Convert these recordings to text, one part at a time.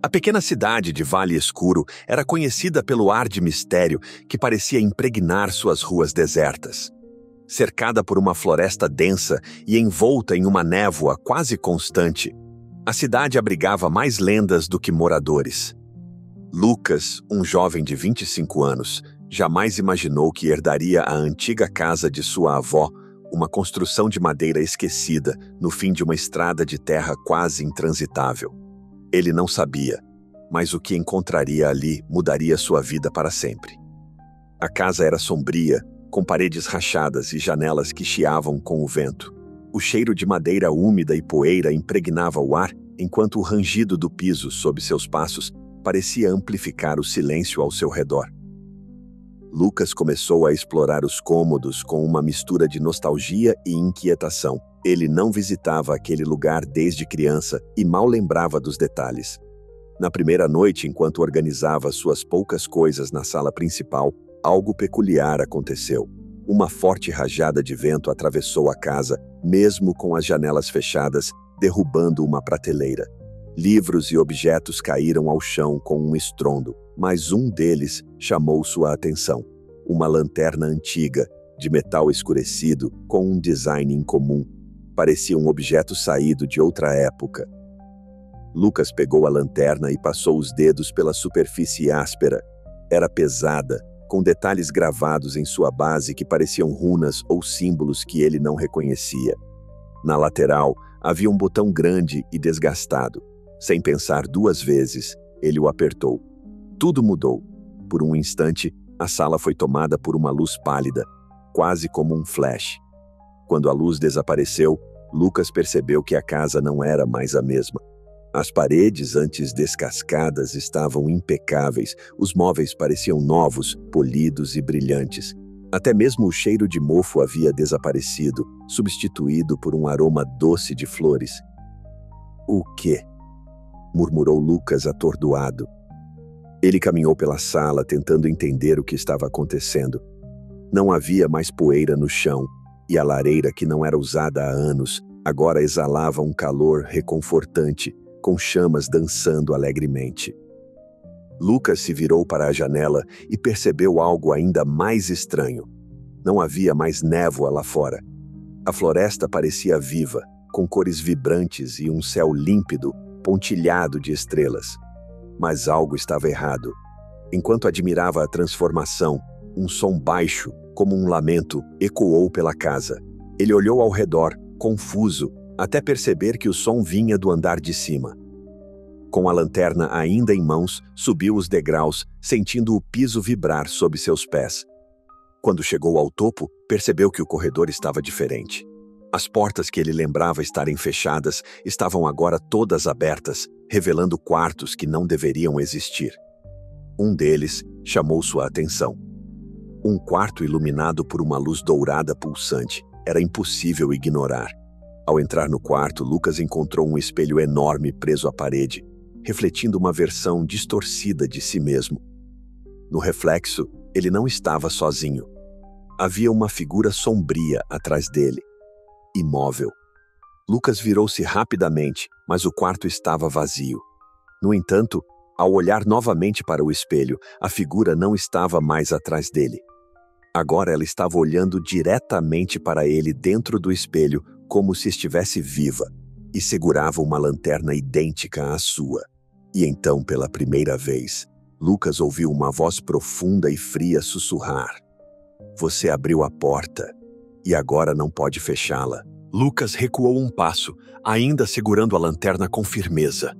A pequena cidade de Vale Escuro era conhecida pelo ar de mistério que parecia impregnar suas ruas desertas. Cercada por uma floresta densa e envolta em uma névoa quase constante, a cidade abrigava mais lendas do que moradores. Lucas, um jovem de 25 anos, jamais imaginou que herdaria a antiga casa de sua avó, uma construção de madeira esquecida no fim de uma estrada de terra quase intransitável. Ele não sabia, mas o que encontraria ali mudaria sua vida para sempre. A casa era sombria, com paredes rachadas e janelas que chiavam com o vento. O cheiro de madeira úmida e poeira impregnava o ar, enquanto o rangido do piso sob seus passos parecia amplificar o silêncio ao seu redor. Lucas começou a explorar os cômodos com uma mistura de nostalgia e inquietação. Ele não visitava aquele lugar desde criança e mal lembrava dos detalhes. Na primeira noite, enquanto organizava suas poucas coisas na sala principal, algo peculiar aconteceu. Uma forte rajada de vento atravessou a casa, mesmo com as janelas fechadas, derrubando uma prateleira. Livros e objetos caíram ao chão com um estrondo, mas um deles chamou sua atenção. Uma lanterna antiga, de metal escurecido, com um design incomum. Parecia um objeto saído de outra época. Lucas pegou a lanterna e passou os dedos pela superfície áspera. Era pesada, com detalhes gravados em sua base que pareciam runas ou símbolos que ele não reconhecia. Na lateral, havia um botão grande e desgastado. Sem pensar duas vezes, ele o apertou. Tudo mudou. Por um instante, a sala foi tomada por uma luz pálida, quase como um flash. Quando a luz desapareceu, Lucas percebeu que a casa não era mais a mesma. As paredes, antes descascadas, estavam impecáveis. Os móveis pareciam novos, polidos e brilhantes. Até mesmo o cheiro de mofo havia desaparecido, substituído por um aroma doce de flores. "O quê?" murmurou Lucas atordoado. Ele caminhou pela sala, tentando entender o que estava acontecendo. Não havia mais poeira no chão, e a lareira, que não era usada há anos, agora exalava um calor reconfortante, com chamas dançando alegremente. Lucas se virou para a janela e percebeu algo ainda mais estranho. Não havia mais névoa lá fora. A floresta parecia viva, com cores vibrantes e um céu límpido, pontilhado de estrelas. Mas algo estava errado. Enquanto admirava a transformação, um som baixo, como um lamento, ecoou pela casa. Ele olhou ao redor, confuso, até perceber que o som vinha do andar de cima. Com a lanterna ainda em mãos, subiu os degraus, sentindo o piso vibrar sob seus pés. Quando chegou ao topo, percebeu que o corredor estava diferente. As portas que ele lembrava estarem fechadas estavam agora todas abertas, revelando quartos que não deveriam existir. Um deles chamou sua atenção. Um quarto iluminado por uma luz dourada pulsante. Era impossível ignorar. Ao entrar no quarto, Lucas encontrou um espelho enorme preso à parede, refletindo uma versão distorcida de si mesmo. No reflexo, ele não estava sozinho. Havia uma figura sombria atrás dele, imóvel. Lucas virou-se rapidamente, mas o quarto estava vazio. No entanto, ao olhar novamente para o espelho, a figura não estava mais atrás dele. Agora ela estava olhando diretamente para ele dentro do espelho, como se estivesse viva, e segurava uma lanterna idêntica à sua. E então, pela primeira vez, Lucas ouviu uma voz profunda e fria sussurrar: "Você abriu a porta, e agora não pode fechá-la." Lucas recuou um passo, ainda segurando a lanterna com firmeza.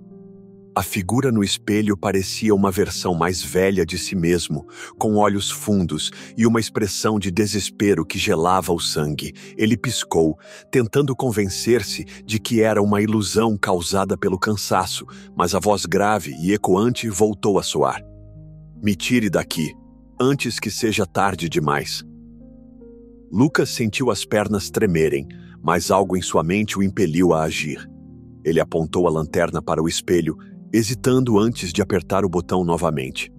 A figura no espelho parecia uma versão mais velha de si mesmo, com olhos fundos e uma expressão de desespero que gelava o sangue. Ele piscou, tentando convencer-se de que era uma ilusão causada pelo cansaço, mas a voz grave e ecoante voltou a soar: "Me tire daqui, antes que seja tarde demais." Lucas sentiu as pernas tremerem, mas algo em sua mente o impeliu a agir. Ele apontou a lanterna para o espelho, hesitando antes de apertar o botão novamente.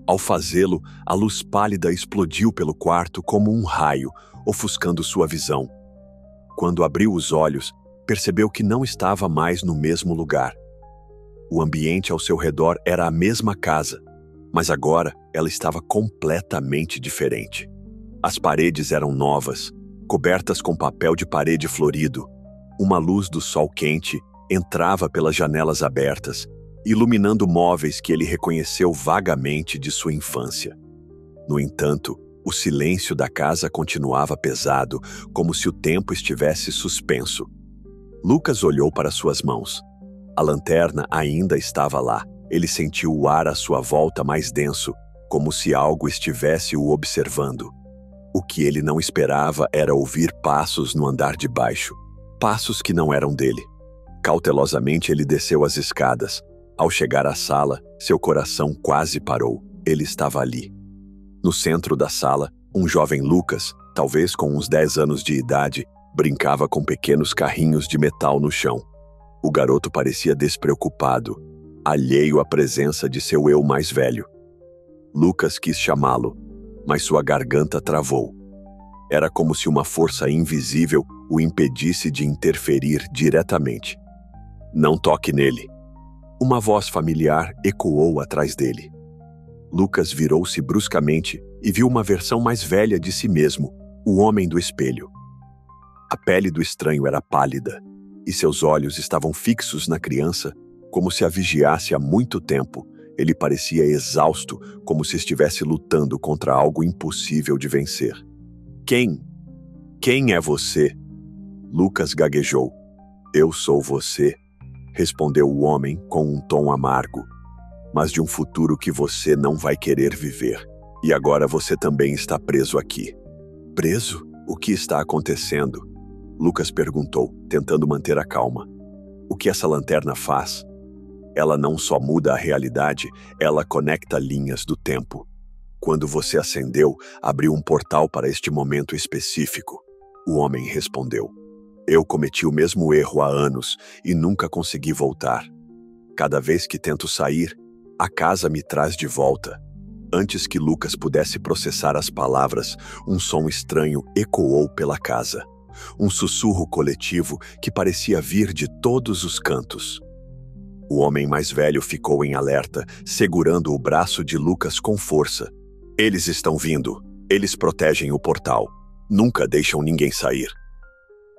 Ao fazê-lo, a luz pálida explodiu pelo quarto como um raio, ofuscando sua visão. Quando abriu os olhos, percebeu que não estava mais no mesmo lugar. O ambiente ao seu redor era a mesma casa, mas agora ela estava completamente diferente. As paredes eram novas, cobertas com papel de parede florido. Uma luz do sol quente entrava pelas janelas abertas, iluminando móveis que ele reconheceu vagamente de sua infância. No entanto, o silêncio da casa continuava pesado, como se o tempo estivesse suspenso. Lucas olhou para suas mãos. A lanterna ainda estava lá. Ele sentiu o ar à sua volta mais denso, como se algo estivesse o observando. O que ele não esperava era ouvir passos no andar de baixo. Passos que não eram dele. Cautelosamente ele desceu as escadas. Ao chegar à sala, seu coração quase parou. Ele estava ali. No centro da sala, um jovem Lucas, talvez com uns 10 anos de idade, brincava com pequenos carrinhos de metal no chão. O garoto parecia despreocupado, alheio à presença de seu eu mais velho. Lucas quis chamá-lo, mas sua garganta travou. Era como se uma força invisível o impedisse de interferir diretamente. "Não toque nele." Uma voz familiar ecoou atrás dele. Lucas virou-se bruscamente e viu uma versão mais velha de si mesmo, o homem do espelho. A pele do estranho era pálida, e seus olhos estavam fixos na criança, como se a vigiasse há muito tempo. Ele parecia exausto, como se estivesse lutando contra algo impossível de vencer. Quem é você?" Lucas gaguejou. "Eu sou você", respondeu o homem com um tom amargo. "Mas de um futuro que você não vai querer viver. E agora você também está preso aqui." "Preso? O que está acontecendo?" Lucas perguntou, tentando manter a calma. "O que essa lanterna faz? Ela não só muda a realidade, ela conecta linhas do tempo. Quando você acendeu, abriu um portal para este momento específico." O homem respondeu. "Eu cometi o mesmo erro há anos e nunca consegui voltar. Cada vez que tento sair, a casa me traz de volta." Antes que Lucas pudesse processar as palavras, um som estranho ecoou pela casa. Um sussurro coletivo que parecia vir de todos os cantos. O homem mais velho ficou em alerta, segurando o braço de Lucas com força. "Eles estão vindo. Eles protegem o portal. Nunca deixam ninguém sair."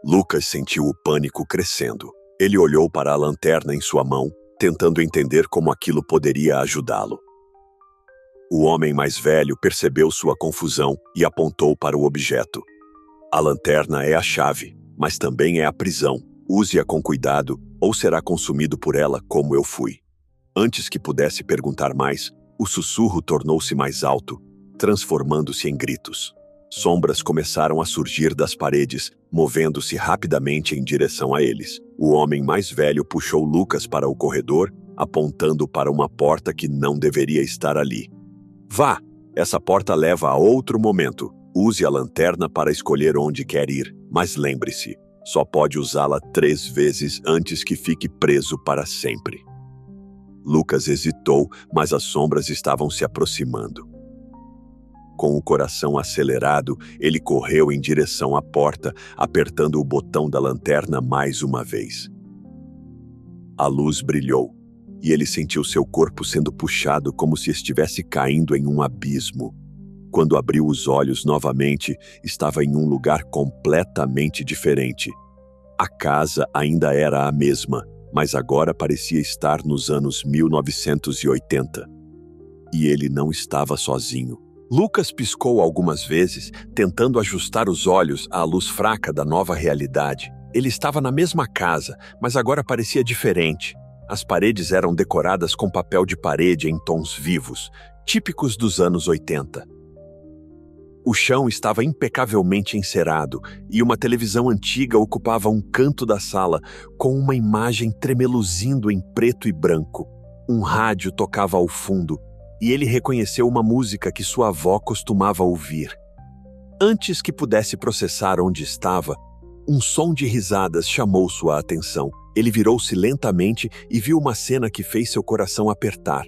Lucas sentiu o pânico crescendo. Ele olhou para a lanterna em sua mão, tentando entender como aquilo poderia ajudá-lo. O homem mais velho percebeu sua confusão e apontou para o objeto. "A lanterna é a chave, mas também é a prisão. Use-a com cuidado, ou será consumido por ela como eu fui." Antes que pudesse perguntar mais, o sussurro tornou-se mais alto, transformando-se em gritos. Sombras começaram a surgir das paredes, movendo-se rapidamente em direção a eles. O homem mais velho puxou Lucas para o corredor, apontando para uma porta que não deveria estar ali. "Vá! Essa porta leva a outro momento. Use a lanterna para escolher onde quer ir, mas lembre-se, só pode usá-la 3 vezes antes que fique preso para sempre." Lucas hesitou, mas as sombras estavam se aproximando. Com o coração acelerado, ele correu em direção à porta, apertando o botão da lanterna mais uma vez. A luz brilhou, e ele sentiu seu corpo sendo puxado como se estivesse caindo em um abismo. Quando abriu os olhos novamente, estava em um lugar completamente diferente. A casa ainda era a mesma, mas agora parecia estar nos anos 1980. E ele não estava sozinho. Lucas piscou algumas vezes, tentando ajustar os olhos à luz fraca da nova realidade. Ele estava na mesma casa, mas agora parecia diferente. As paredes eram decoradas com papel de parede em tons vivos, típicos dos anos 80. O chão estava impecavelmente encerado e uma televisão antiga ocupava um canto da sala com uma imagem tremeluzindo em preto e branco. Um rádio tocava ao fundo e ele reconheceu uma música que sua avó costumava ouvir. Antes que pudesse processar onde estava, um som de risadas chamou sua atenção. Ele virou-se lentamente e viu uma cena que fez seu coração apertar.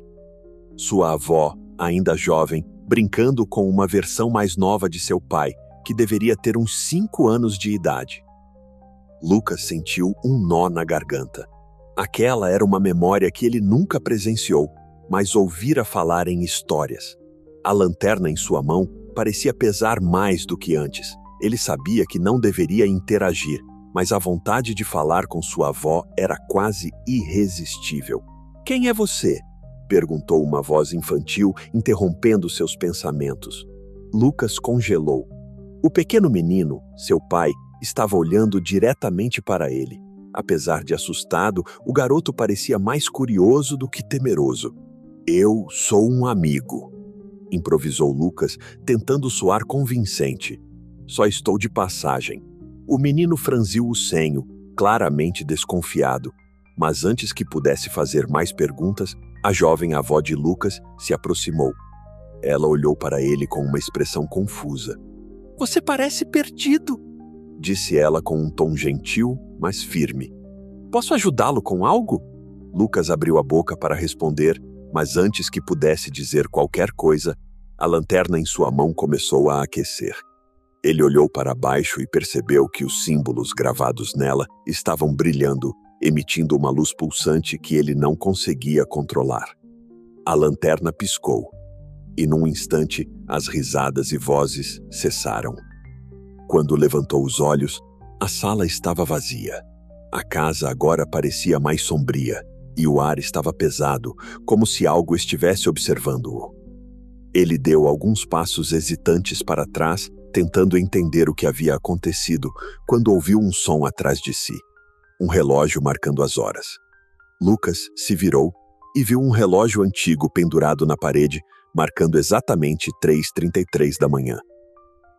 Sua avó, ainda jovem, brincando com uma versão mais nova de seu pai, que deveria ter uns 5 anos de idade. Lucas sentiu um nó na garganta. Aquela era uma memória que ele nunca presenciou, mas ouvira falar em histórias. A lanterna em sua mão parecia pesar mais do que antes. Ele sabia que não deveria interagir, mas a vontade de falar com sua avó era quase irresistível. "Quem é você?" perguntou uma voz infantil, interrompendo seus pensamentos. Lucas congelou. O pequeno menino, seu pai, estava olhando diretamente para ele. Apesar de assustado, o garoto parecia mais curioso do que temeroso. "Eu sou um amigo", improvisou Lucas, tentando soar convincente. "Só estou de passagem." O menino franziu o senho, claramente desconfiado, mas antes que pudesse fazer mais perguntas, a jovem avó de Lucas se aproximou. Ela olhou para ele com uma expressão confusa. "Você parece perdido", disse ela com um tom gentil, mas firme. "Posso ajudá-lo com algo?" Lucas abriu a boca para responder, mas antes que pudesse dizer qualquer coisa, a lanterna em sua mão começou a aquecer. Ele olhou para baixo e percebeu que os símbolos gravados nela estavam brilhando, emitindo uma luz pulsante que ele não conseguia controlar. A lanterna piscou, e num instante as risadas e vozes cessaram. Quando levantou os olhos, a sala estava vazia. A casa agora parecia mais sombria, e o ar estava pesado, como se algo estivesse observando-o. Ele deu alguns passos hesitantes para trás, tentando entender o que havia acontecido, quando ouviu um som atrás de si. Um relógio marcando as horas. Lucas se virou e viu um relógio antigo pendurado na parede, marcando exatamente 3h33 da manhã.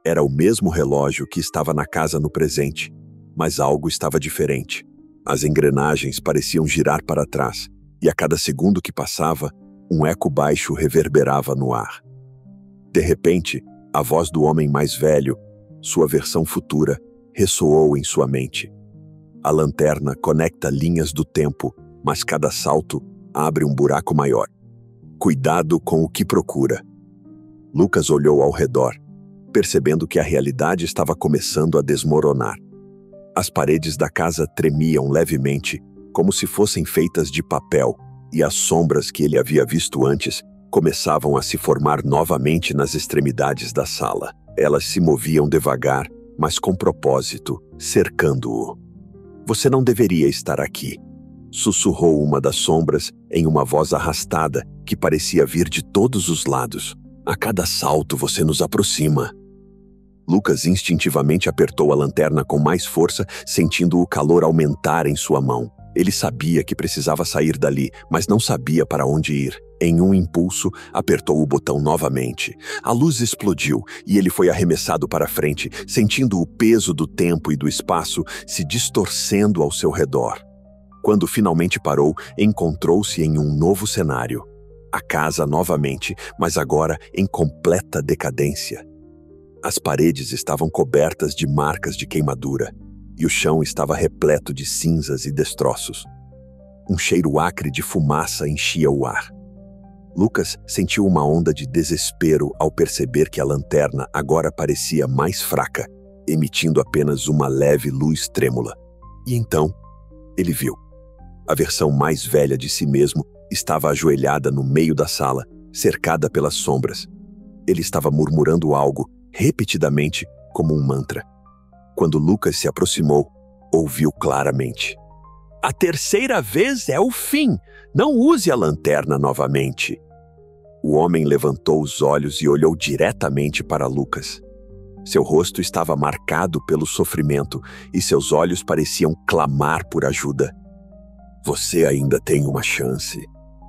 Era o mesmo relógio que estava na casa no presente, mas algo estava diferente. As engrenagens pareciam girar para trás, e a cada segundo que passava, um eco baixo reverberava no ar. De repente, a voz do homem mais velho, sua versão futura, ressoou em sua mente. A lanterna conecta linhas do tempo, mas cada salto abre um buraco maior. Cuidado com o que procura. Lucas olhou ao redor, percebendo que a realidade estava começando a desmoronar. As paredes da casa tremiam levemente, como se fossem feitas de papel, e as sombras que ele havia visto antes começavam a se formar novamente nas extremidades da sala. Elas se moviam devagar, mas com propósito, cercando-o. "Você não deveria estar aqui", sussurrou uma das sombras em uma voz arrastada que parecia vir de todos os lados. "A cada salto você nos aproxima." Lucas instintivamente apertou a lanterna com mais força, sentindo o calor aumentar em sua mão. Ele sabia que precisava sair dali, mas não sabia para onde ir. Em um impulso, apertou o botão novamente. A luz explodiu e ele foi arremessado para frente, sentindo o peso do tempo e do espaço se distorcendo ao seu redor. Quando finalmente parou, encontrou-se em um novo cenário. A casa novamente, mas agora em completa decadência. As paredes estavam cobertas de marcas de queimadura, e o chão estava repleto de cinzas e destroços. Um cheiro acre de fumaça enchia o ar. Lucas sentiu uma onda de desespero ao perceber que a lanterna agora parecia mais fraca, emitindo apenas uma leve luz trêmula. E então, ele viu. A versão mais velha de si mesmo estava ajoelhada no meio da sala, cercada pelas sombras. Ele estava murmurando algo, repetidamente, como um mantra. Quando Lucas se aproximou, ouviu claramente. "A terceira vez é o fim! Não use a lanterna novamente." O homem levantou os olhos e olhou diretamente para Lucas. Seu rosto estava marcado pelo sofrimento e seus olhos pareciam clamar por ajuda. "Você ainda tem uma chance.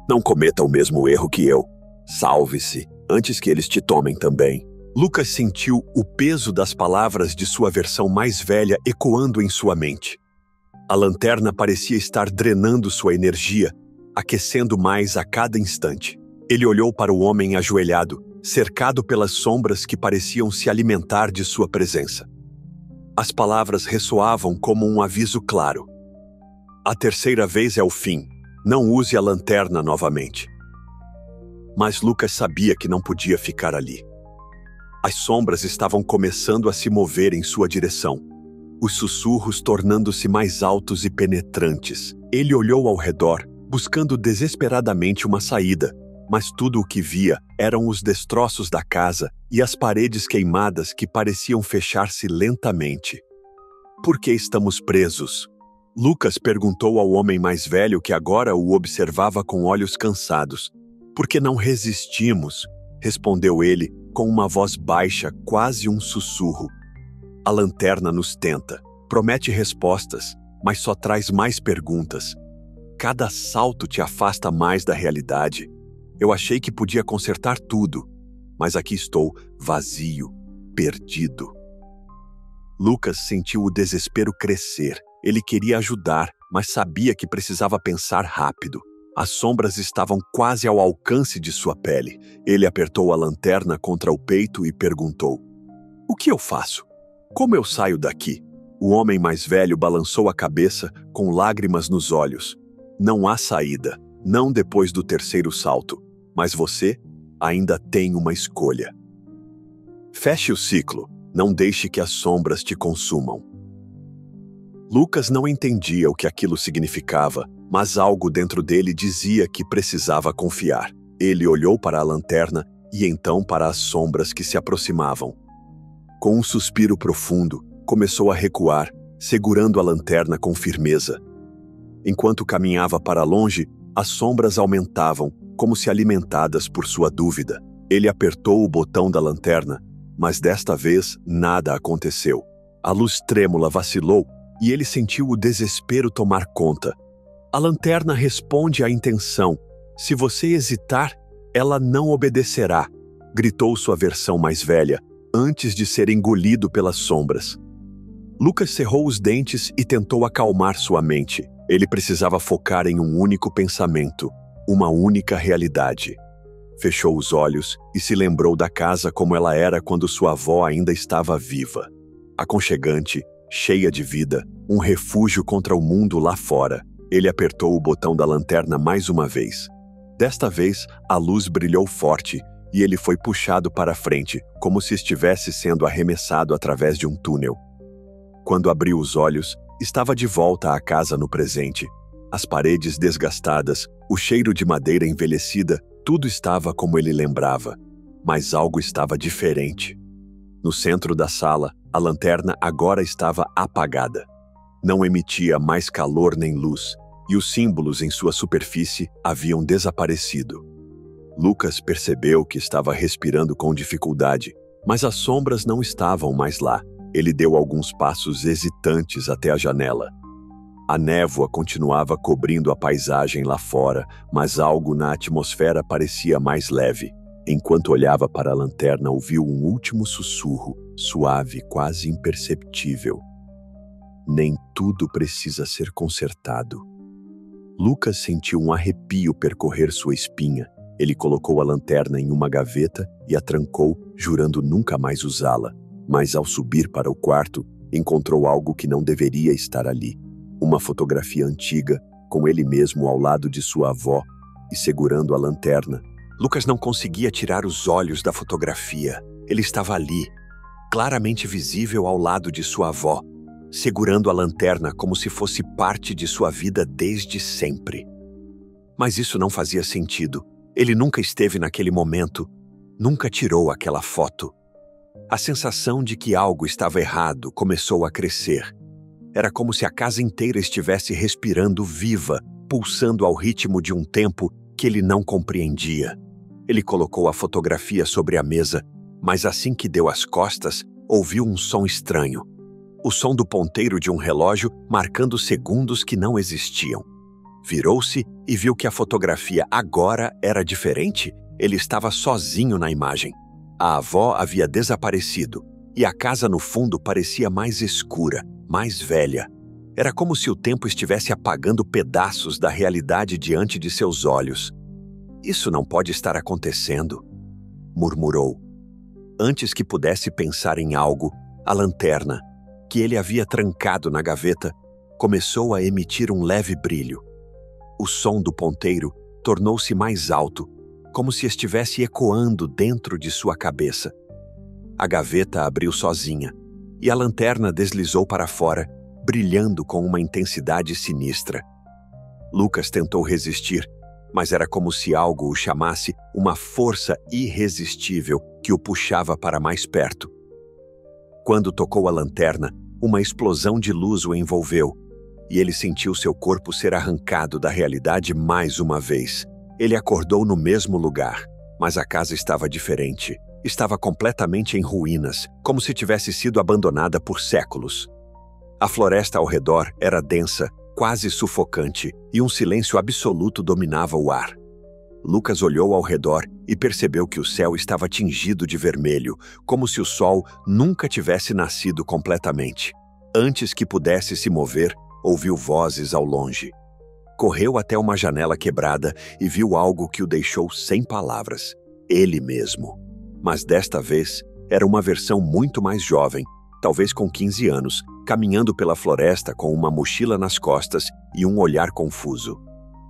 Não cometa o mesmo erro que eu. Salve-se, antes que eles te tomem também." Lucas sentiu o peso das palavras de sua versão mais velha ecoando em sua mente. A lanterna parecia estar drenando sua energia, aquecendo mais a cada instante. Ele olhou para o homem ajoelhado, cercado pelas sombras que pareciam se alimentar de sua presença. As palavras ressoavam como um aviso claro. "A terceira vez é o fim. Não use a lanterna novamente." Mas Lucas sabia que não podia ficar ali. As sombras estavam começando a se mover em sua direção, os sussurros tornando-se mais altos e penetrantes, Ele olhou ao redor, buscando desesperadamente uma saída, mas tudo o que via eram os destroços da casa e as paredes queimadas que pareciam fechar-se lentamente. Por que estamos presos? Lucas perguntou ao homem mais velho que agora o observava com olhos cansados. Porque não resistimos, respondeu ele com uma voz baixa, quase um sussurro. A lanterna nos tenta, promete respostas, mas só traz mais perguntas. Cada salto te afasta mais da realidade. Eu achei que podia consertar tudo, mas aqui estou, vazio, perdido. Lucas sentiu o desespero crescer. Ele queria ajudar, mas sabia que precisava pensar rápido. As sombras estavam quase ao alcance de sua pele. Ele apertou a lanterna contra o peito e perguntou: "O que eu faço? Como eu saio daqui?" O homem mais velho balançou a cabeça, com lágrimas nos olhos. "Não há saída, não depois do terceiro salto. Mas você ainda tem uma escolha. Feche o ciclo, não deixe que as sombras te consumam." Lucas não entendia o que aquilo significava, mas algo dentro dele dizia que precisava confiar. Ele olhou para a lanterna e então para as sombras que se aproximavam. Com um suspiro profundo, começou a recuar, segurando a lanterna com firmeza. Enquanto caminhava para longe, as sombras aumentavam, como se alimentadas por sua dúvida. Ele apertou o botão da lanterna, mas desta vez nada aconteceu. A luz trêmula vacilou e ele sentiu o desespero tomar conta. A lanterna responde à intenção. Se você hesitar, ela não obedecerá, gritou sua versão mais velha, antes de ser engolido pelas sombras. Lucas cerrou os dentes e tentou acalmar sua mente. Ele precisava focar em um único pensamento, uma única realidade. Fechou os olhos e se lembrou da casa como ela era quando sua avó ainda estava viva. Aconchegante, cheia de vida, um refúgio contra o mundo lá fora. Ele apertou o botão da lanterna mais uma vez. Desta vez, a luz brilhou forte e ele foi puxado para frente, como se estivesse sendo arremessado através de um túnel. Quando abriu os olhos, estava de volta à casa no presente. As paredes desgastadas, o cheiro de madeira envelhecida, tudo estava como ele lembrava. Mas algo estava diferente. No centro da sala, a lanterna agora estava apagada. Não emitia mais calor nem luz, e os símbolos em sua superfície haviam desaparecido. Lucas percebeu que estava respirando com dificuldade, mas as sombras não estavam mais lá. Ele deu alguns passos hesitantes até a janela. A névoa continuava cobrindo a paisagem lá fora, mas algo na atmosfera parecia mais leve. Enquanto olhava para a lanterna, ouviu um último sussurro, suave, quase imperceptível. Nem tudo precisa ser consertado. Lucas sentiu um arrepio percorrer sua espinha. Ele colocou a lanterna em uma gaveta e a trancou, jurando nunca mais usá-la. Mas ao subir para o quarto, encontrou algo que não deveria estar ali. Uma fotografia antiga, com ele mesmo ao lado de sua avó e segurando a lanterna. Lucas não conseguia tirar os olhos da fotografia. Ele estava ali, claramente visível ao lado de sua avó, segurando a lanterna como se fosse parte de sua vida desde sempre. Mas isso não fazia sentido. Ele nunca esteve naquele momento, nunca tirou aquela foto. A sensação de que algo estava errado começou a crescer. Era como se a casa inteira estivesse respirando viva, pulsando ao ritmo de um tempo que ele não compreendia. Ele colocou a fotografia sobre a mesa, mas assim que deu as costas, ouviu um som estranho. O som do ponteiro de um relógio marcando segundos que não existiam. Virou-se e viu que a fotografia agora era diferente. Ele estava sozinho na imagem. A avó havia desaparecido e a casa no fundo parecia mais escura, mais velha. Era como se o tempo estivesse apagando pedaços da realidade diante de seus olhos. "Isso não pode estar acontecendo", murmurou. Antes que pudesse pensar em algo, a lanterna, que ele havia trancado na gaveta, começou a emitir um leve brilho. O som do ponteiro tornou-se mais alto, como se estivesse ecoando dentro de sua cabeça. A gaveta abriu sozinha, e a lanterna deslizou para fora, brilhando com uma intensidade sinistra. Lucas tentou resistir, mas era como se algo o chamasse, uma força irresistível que o puxava para mais perto. Quando tocou a lanterna, uma explosão de luz o envolveu, e ele sentiu seu corpo ser arrancado da realidade mais uma vez. Ele acordou no mesmo lugar, mas a casa estava diferente. Estava completamente em ruínas, como se tivesse sido abandonada por séculos. A floresta ao redor era densa, quase sufocante, e um silêncio absoluto dominava o ar. Lucas olhou ao redor e percebeu que o céu estava tingido de vermelho, como se o sol nunca tivesse nascido completamente. Antes que pudesse se mover, ouviu vozes ao longe. Correu até uma janela quebrada e viu algo que o deixou sem palavras. Ele mesmo. Mas desta vez, era uma versão muito mais jovem, talvez com 15 anos, caminhando pela floresta com uma mochila nas costas e um olhar confuso.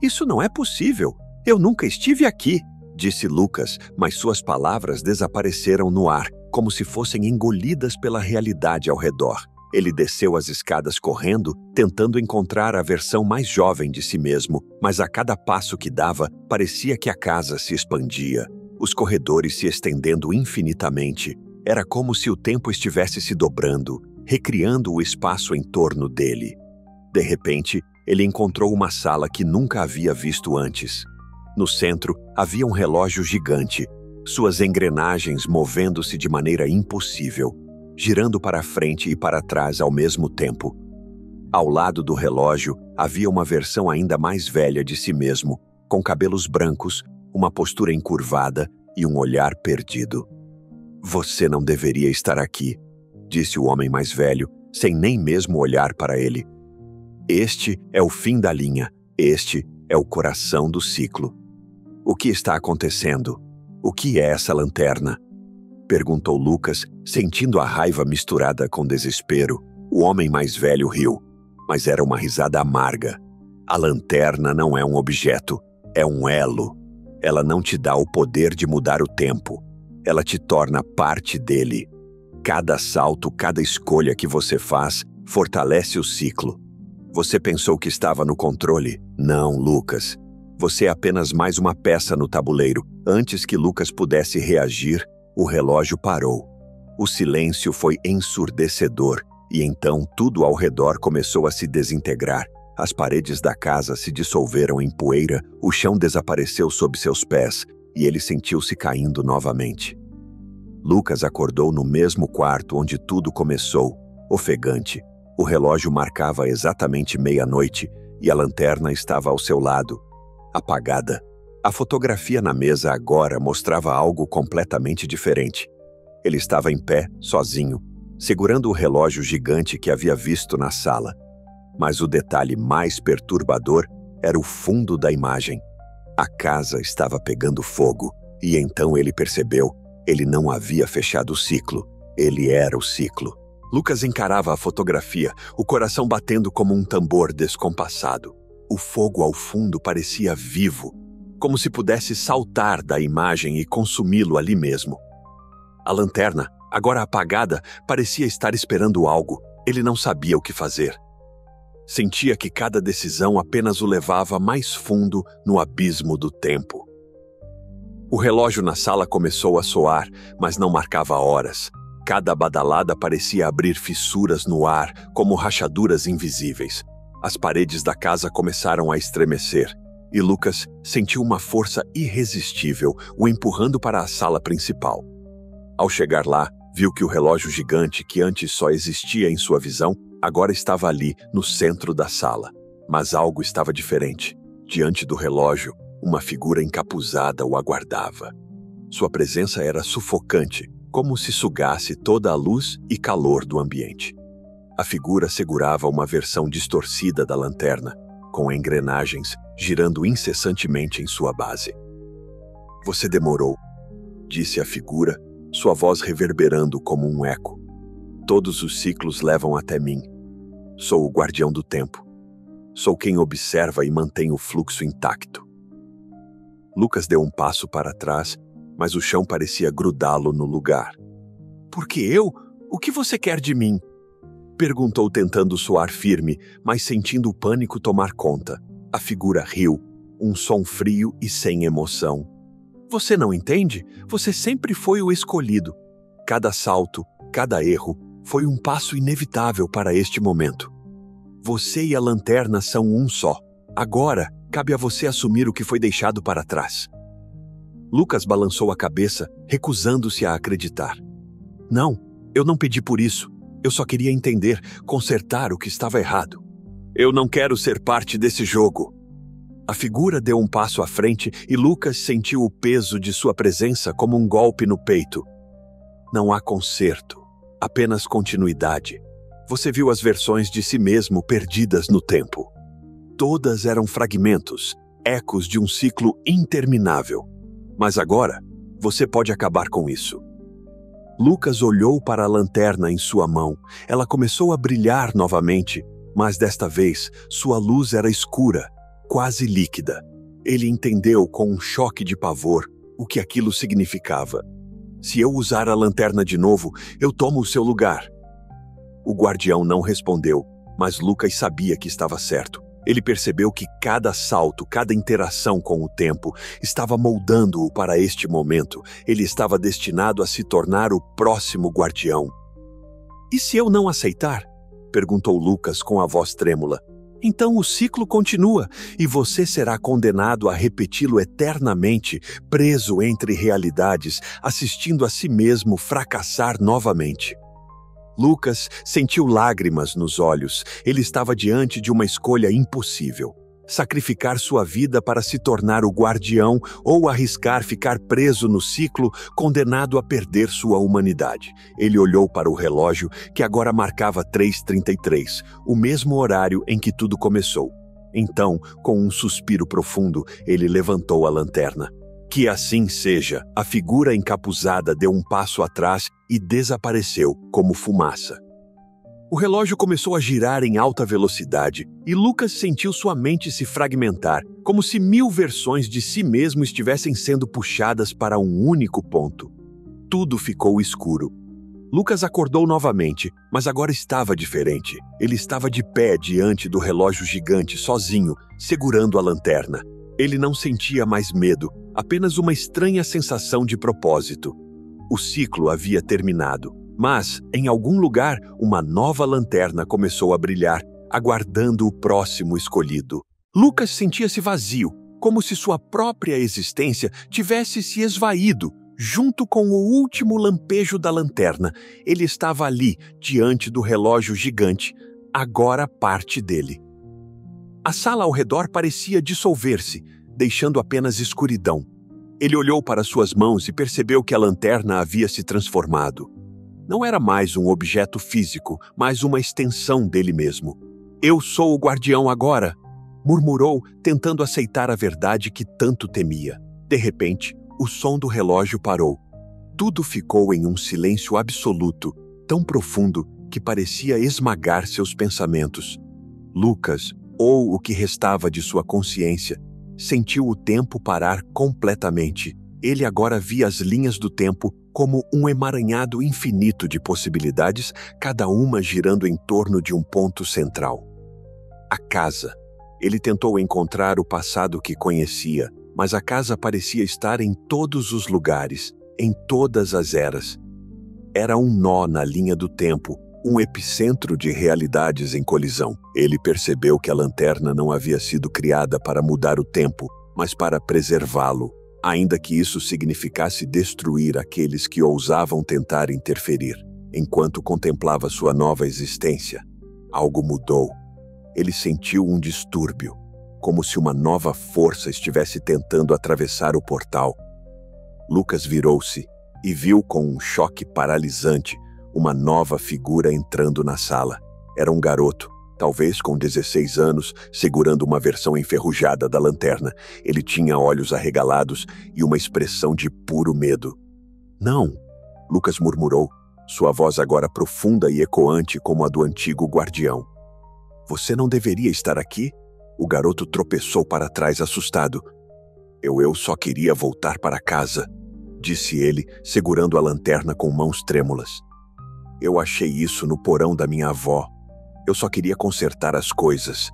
"Isso não é possível! Eu nunca estive aqui!" disse Lucas, mas suas palavras desapareceram no ar, como se fossem engolidas pela realidade ao redor. Ele desceu as escadas correndo, tentando encontrar a versão mais jovem de si mesmo, mas a cada passo que dava, parecia que a casa se expandia, os corredores se estendendo infinitamente. Era como se o tempo estivesse se dobrando, recriando o espaço em torno dele. De repente, ele encontrou uma sala que nunca havia visto antes. No centro, havia um relógio gigante, suas engrenagens movendo-se de maneira impossível, girando para frente e para trás ao mesmo tempo. Ao lado do relógio, havia uma versão ainda mais velha de si mesmo, com cabelos brancos, uma postura encurvada e um olhar perdido. "Você não deveria estar aqui", disse o homem mais velho, sem nem mesmo olhar para ele. "Este é o fim da linha, este é o coração do ciclo." "O que está acontecendo? O que é essa lanterna?" perguntou Lucas, sentindo a raiva misturada com desespero. O homem mais velho riu, mas era uma risada amarga. "A lanterna não é um objeto, é um elo. Ela não te dá o poder de mudar o tempo. Ela te torna parte dele. Cada salto, cada escolha que você faz, fortalece o ciclo. Você pensou que estava no controle? Não, Lucas. Você é apenas mais uma peça no tabuleiro." Antes que Lucas pudesse reagir, o relógio parou. O silêncio foi ensurdecedor, e então tudo ao redor começou a se desintegrar. As paredes da casa se dissolveram em poeira, o chão desapareceu sob seus pés, e ele sentiu-se caindo novamente. Lucas acordou no mesmo quarto onde tudo começou, ofegante. O relógio marcava exatamente meia-noite, e a lanterna estava ao seu lado, apagada. A fotografia na mesa agora mostrava algo completamente diferente. Ele estava em pé, sozinho, segurando o relógio gigante que havia visto na sala. Mas o detalhe mais perturbador era o fundo da imagem. A casa estava pegando fogo, e então ele percebeu, ele não havia fechado o ciclo, ele era o ciclo. Lucas encarava a fotografia, o coração batendo como um tambor descompassado. O fogo ao fundo parecia vivo, como se pudesse saltar da imagem e consumi-lo ali mesmo. A lanterna, agora apagada, parecia estar esperando algo. Ele não sabia o que fazer. Sentia que cada decisão apenas o levava mais fundo no abismo do tempo. O relógio na sala começou a soar, mas não marcava horas. Cada badalada parecia abrir fissuras no ar, como rachaduras invisíveis. As paredes da casa começaram a estremecer, e Lucas sentiu uma força irresistível o empurrando para a sala principal. Ao chegar lá, viu que o relógio gigante que antes só existia em sua visão, agora estava ali, no centro da sala. Mas algo estava diferente. Diante do relógio, uma figura encapuzada o aguardava. Sua presença era sufocante, como se sugasse toda a luz e calor do ambiente. A figura segurava uma versão distorcida da lanterna, com engrenagens girando incessantemente em sua base. "Você demorou", disse a figura, sua voz reverberando como um eco. "Todos os ciclos levam até mim. Sou o guardião do tempo. Sou quem observa e mantém o fluxo intacto." Lucas deu um passo para trás, mas o chão parecia grudá-lo no lugar. "Por que eu? O que você quer de mim?" perguntou tentando soar firme, mas sentindo o pânico tomar conta. A figura riu, um som frio e sem emoção. Você não entende? Você sempre foi o escolhido. Cada salto, cada erro, foi um passo inevitável para este momento. Você e a lanterna são um só. Agora, cabe a você assumir o que foi deixado para trás. Lucas balançou a cabeça, recusando-se a acreditar. Não, eu não pedi por isso. Eu só queria entender, consertar o que estava errado. Eu não quero ser parte desse jogo. A figura deu um passo à frente e Lucas sentiu o peso de sua presença como um golpe no peito. Não há conserto, apenas continuidade. Você viu as versões de si mesmo perdidas no tempo. Todas eram fragmentos, ecos de um ciclo interminável. Mas agora, você pode acabar com isso. Lucas olhou para a lanterna em sua mão. Ela começou a brilhar novamente, mas desta vez sua luz era escura, quase líquida. Ele entendeu com um choque de pavor o que aquilo significava. Se eu usar a lanterna de novo, eu tomo o seu lugar. O guardião não respondeu, mas Lucas sabia que estava certo. Ele percebeu que cada salto, cada interação com o tempo estava moldando-o para este momento. Ele estava destinado a se tornar o próximo guardião. E se eu não aceitar? Perguntou Lucas com a voz trêmula. Então o ciclo continua e você será condenado a repeti-lo eternamente, preso entre realidades, assistindo a si mesmo fracassar novamente. Lucas sentiu lágrimas nos olhos. Ele estava diante de uma escolha impossível. Sacrificar sua vida para se tornar o guardião ou arriscar ficar preso no ciclo, condenado a perder sua humanidade. Ele olhou para o relógio, que agora marcava 3h33, o mesmo horário em que tudo começou. Então, com um suspiro profundo, ele levantou a lanterna. Que assim seja, a figura encapuzada deu um passo atrás e desapareceu como fumaça. O relógio começou a girar em alta velocidade e Lucas sentiu sua mente se fragmentar, como se 1000 versões de si mesmo estivessem sendo puxadas para um único ponto. Tudo ficou escuro. Lucas acordou novamente, mas agora estava diferente. Ele estava de pé diante do relógio gigante, sozinho, segurando a lanterna. Ele não sentia mais medo, apenas uma estranha sensação de propósito. O ciclo havia terminado, mas, em algum lugar, uma nova lanterna começou a brilhar, aguardando o próximo escolhido. Lucas sentia-se vazio, como se sua própria existência tivesse se esvaído, junto com o último lampejo da lanterna. Ele estava ali, diante do relógio gigante, agora parte dele. A sala ao redor parecia dissolver-se, deixando apenas escuridão. Ele olhou para suas mãos e percebeu que a lanterna havia se transformado. Não era mais um objeto físico, mas uma extensão dele mesmo. Eu sou o guardião agora, murmurou, tentando aceitar a verdade que tanto temia. De repente, o som do relógio parou. Tudo ficou em um silêncio absoluto, tão profundo que parecia esmagar seus pensamentos. Lucas, ou o que restava de sua consciência, sentiu o tempo parar completamente. Ele agora via as linhas do tempo como um emaranhado infinito de possibilidades, cada uma girando em torno de um ponto central. A casa. Ele tentou encontrar o passado que conhecia, mas a casa parecia estar em todos os lugares, em todas as eras. Era um nó na linha do tempo, um epicentro de realidades em colisão. Ele percebeu que a lanterna não havia sido criada para mudar o tempo, mas para preservá-lo, ainda que isso significasse destruir aqueles que ousavam tentar interferir. Enquanto contemplava sua nova existência, algo mudou. Ele sentiu um distúrbio, como se uma nova força estivesse tentando atravessar o portal. Lucas virou-se e viu com um choque paralisante uma nova figura entrando na sala. Era um garoto, talvez com 16 anos, segurando uma versão enferrujada da lanterna. Ele tinha olhos arregalados e uma expressão de puro medo. Não, Lucas murmurou, sua voz agora profunda e ecoante como a do antigo guardião. Você não deveria estar aqui? O garoto tropeçou para trás assustado. Eu só queria voltar para casa, disse ele, segurando a lanterna com mãos trêmulas. Eu achei isso no porão da minha avó. Eu só queria consertar as coisas.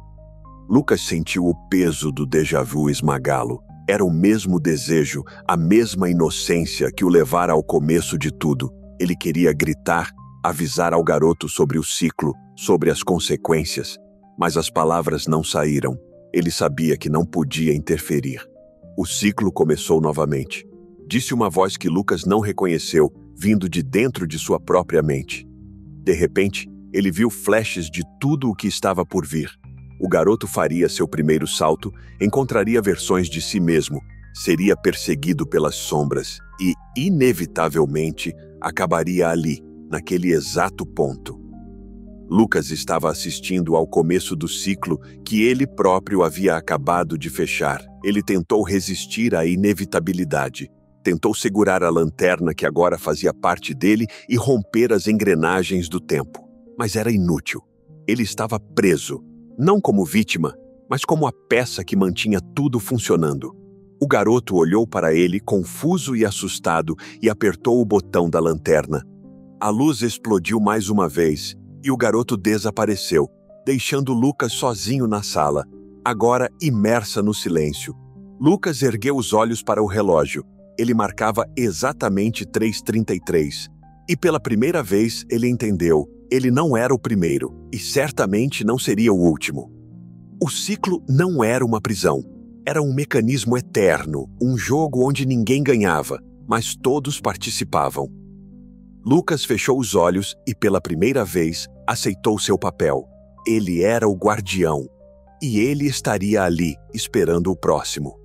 Lucas sentiu o peso do déjà-vu esmagá-lo. Era o mesmo desejo, a mesma inocência que o levara ao começo de tudo. Ele queria gritar, avisar ao garoto sobre o ciclo, sobre as consequências. Mas as palavras não saíram. Ele sabia que não podia interferir. O ciclo começou novamente. Disse uma voz que Lucas não reconheceu, vindo de dentro de sua própria mente. De repente, ele viu flashes de tudo o que estava por vir. O garoto faria seu primeiro salto, encontraria versões de si mesmo, seria perseguido pelas sombras e, inevitavelmente, acabaria ali, naquele exato ponto. Lucas estava assistindo ao começo do ciclo que ele próprio havia acabado de fechar. Ele tentou resistir à inevitabilidade. Tentou segurar a lanterna que agora fazia parte dele e romper as engrenagens do tempo. Mas era inútil. Ele estava preso, não como vítima, mas como a peça que mantinha tudo funcionando. O garoto olhou para ele, confuso e assustado, e apertou o botão da lanterna. A luz explodiu mais uma vez, e o garoto desapareceu, deixando Lucas sozinho na sala, agora imersa no silêncio. Lucas ergueu os olhos para o relógio. Ele marcava exatamente 3h33. E pela primeira vez ele entendeu, ele não era o primeiro, e certamente não seria o último. O ciclo não era uma prisão. Era um mecanismo eterno, um jogo onde ninguém ganhava, mas todos participavam. Lucas fechou os olhos e, pela primeira vez, aceitou seu papel. Ele era o guardião, e ele estaria ali, esperando o próximo.